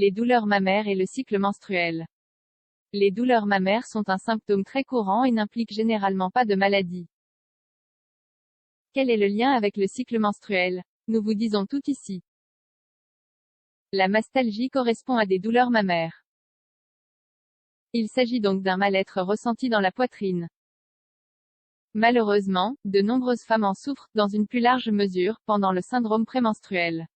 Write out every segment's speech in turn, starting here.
Les douleurs mammaires et le cycle menstruel. Les douleurs mammaires sont un symptôme très courant et n'impliquent généralement pas de maladie. Quel est le lien avec le cycle menstruel? Nous vous disons tout ici. La mastalgie correspond à des douleurs mammaires. Il s'agit donc d'un mal-être ressenti dans la poitrine. Malheureusement, de nombreuses femmes en souffrent, dans une plus large mesure, pendant le syndrome prémenstruel.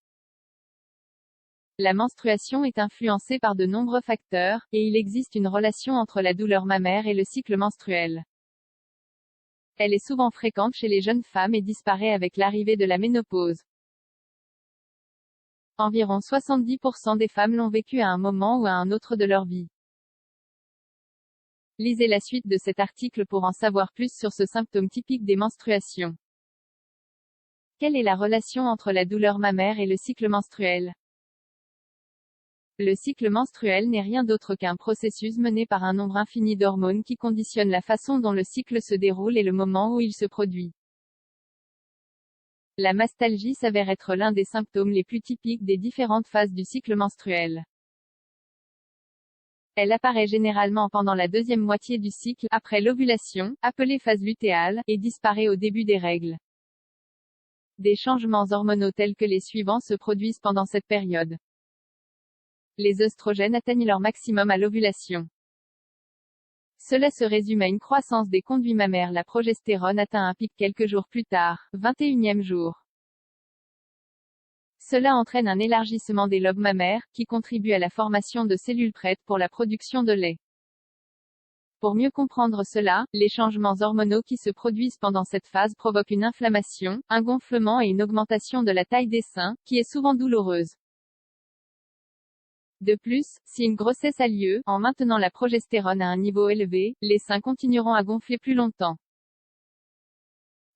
La menstruation est influencée par de nombreux facteurs, et il existe une relation entre la douleur mammaire et le cycle menstruel. Elle est souvent fréquente chez les jeunes femmes et disparaît avec l'arrivée de la ménopause. Environ 70% des femmes l'ont vécu à un moment ou à un autre de leur vie. Lisez la suite de cet article pour en savoir plus sur ce symptôme typique des menstruations. Quelle est la relation entre la douleur mammaire et le cycle menstruel? Le cycle menstruel n'est rien d'autre qu'un processus mené par un nombre infini d'hormones qui conditionne la façon dont le cycle se déroule et le moment où il se produit. La mastalgie s'avère être l'un des symptômes les plus typiques des différentes phases du cycle menstruel. Elle apparaît généralement pendant la deuxième moitié du cycle, après l'ovulation, appelée phase lutéale, et disparaît au début des règles. Des changements hormonaux tels que les suivants se produisent pendant cette période. Les œstrogènes atteignent leur maximum à l'ovulation. Cela se résume à une croissance des conduits mammaires. La progestérone atteint un pic quelques jours plus tard, 21e jour. Cela entraîne un élargissement des lobes mammaires, qui contribue à la formation de cellules prêtes pour la production de lait. Pour mieux comprendre cela, les changements hormonaux qui se produisent pendant cette phase provoquent une inflammation, un gonflement et une augmentation de la taille des seins, qui est souvent douloureuse. De plus, si une grossesse a lieu, en maintenant la progestérone à un niveau élevé, les seins continueront à gonfler plus longtemps.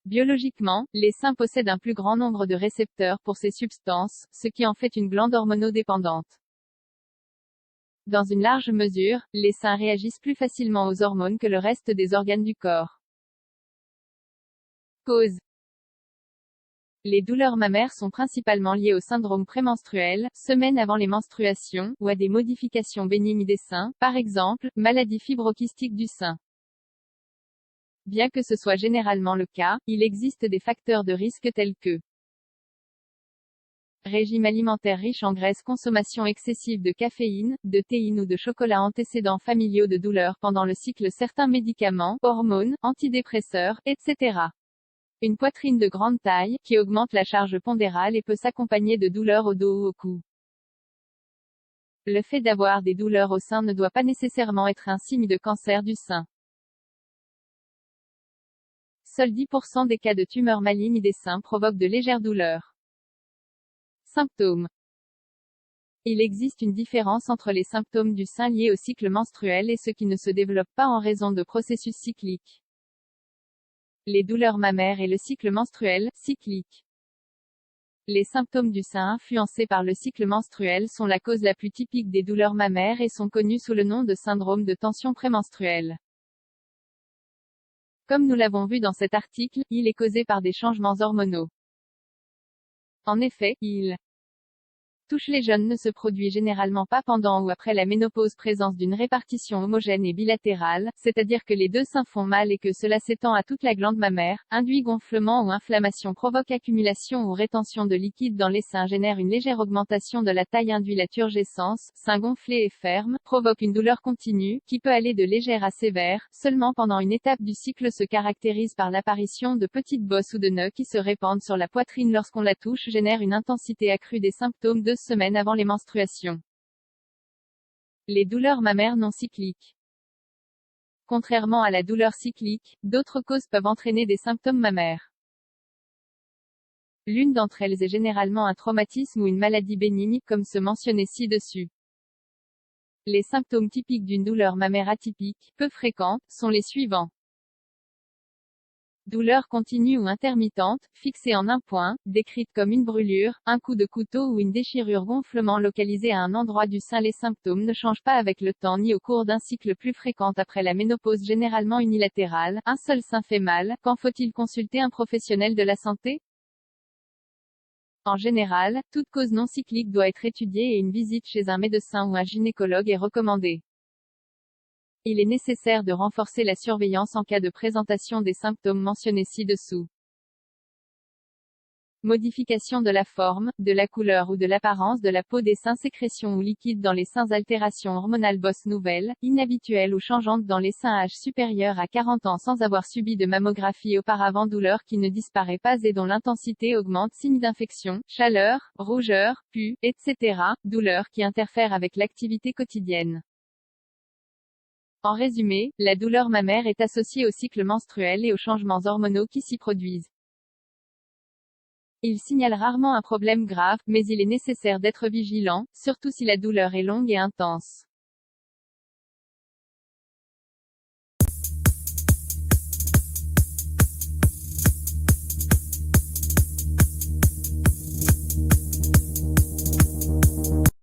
Biologiquement, les seins possèdent un plus grand nombre de récepteurs pour ces substances, ce qui en fait une glande hormonodépendante. Dans une large mesure, les seins réagissent plus facilement aux hormones que le reste des organes du corps. Cause. Les douleurs mammaires sont principalement liées au syndrome prémenstruel, semaines avant les menstruations, ou à des modifications bénignes des seins, par exemple, maladie fibrokystique du sein. Bien que ce soit généralement le cas, il existe des facteurs de risque tels que régime alimentaire riche en graisse, consommation excessive de caféine, de théine ou de chocolat, antécédents familiaux de douleurs pendant le cycle, certains médicaments, hormones, antidépresseurs, etc. Une poitrine de grande taille, qui augmente la charge pondérale et peut s'accompagner de douleurs au dos ou au cou. Le fait d'avoir des douleurs au sein ne doit pas nécessairement être un signe de cancer du sein. Seuls 10% des cas de tumeurs malignes des seins provoquent de légères douleurs. Symptômes. Il existe une différence entre les symptômes du sein liés au cycle menstruel et ceux qui ne se développent pas en raison de processus cycliques. Les douleurs mammaires et le cycle menstruel, cyclique. Les symptômes du sein influencés par le cycle menstruel sont la cause la plus typique des douleurs mammaires et sont connus sous le nom de syndrome de tension prémenstruelle. Comme nous l'avons vu dans cet article, il est causé par des changements hormonaux. En effet, il touche les jeunes ne se produit généralement pas pendant ou après la ménopause. Présence d'une répartition homogène et bilatérale, c'est-à-dire que les deux seins font mal et que cela s'étend à toute la glande mammaire, induit gonflement ou inflammation, provoque accumulation ou rétention de liquide dans les seins, génère une légère augmentation de la taille, induit la turgescence, seins gonflés et fermes, provoque une douleur continue, qui peut aller de légère à sévère, seulement pendant une étape du cycle, se caractérise par l'apparition de petites bosses ou de nœuds qui se répandent sur la poitrine lorsqu'on la touche, génère une intensité accrue des symptômes 2 semaines avant les menstruations. Les douleurs mammaires non cycliques. Contrairement à la douleur cyclique, d'autres causes peuvent entraîner des symptômes mammaires. L'une d'entre elles est généralement un traumatisme ou une maladie bénigne, comme ce mentionné ci-dessus. Les symptômes typiques d'une douleur mammaire atypique, peu fréquente, sont les suivants. Douleur continue ou intermittente, fixée en un point, décrite comme une brûlure, un coup de couteau ou une déchirure, gonflement localisé à un endroit du sein. Les symptômes ne changent pas avec le temps ni au cours d'un cycle, plus fréquent après la ménopause, généralement unilatérale. Un seul sein fait mal. Quand faut-il consulter un professionnel de la santé? En général, toute cause non cyclique doit être étudiée et une visite chez un médecin ou un gynécologue est recommandée. Il est nécessaire de renforcer la surveillance en cas de présentation des symptômes mentionnés ci-dessous. Modification de la forme, de la couleur ou de l'apparence de la peau des seins, sécrétion ou liquide dans les seins, altération hormonale, bosse nouvelle, inhabituelle ou changeante dans les seins, âge supérieur à 40 ans sans avoir subi de mammographie auparavant, douleur qui ne disparaît pas et dont l'intensité augmente, signes d'infection, chaleur, rougeur, pus, etc., douleur qui interfère avec l'activité quotidienne. En résumé, la douleur mammaire est associée au cycle menstruel et aux changements hormonaux qui s'y produisent. Il signale rarement un problème grave, mais il est nécessaire d'être vigilant, surtout si la douleur est longue et intense.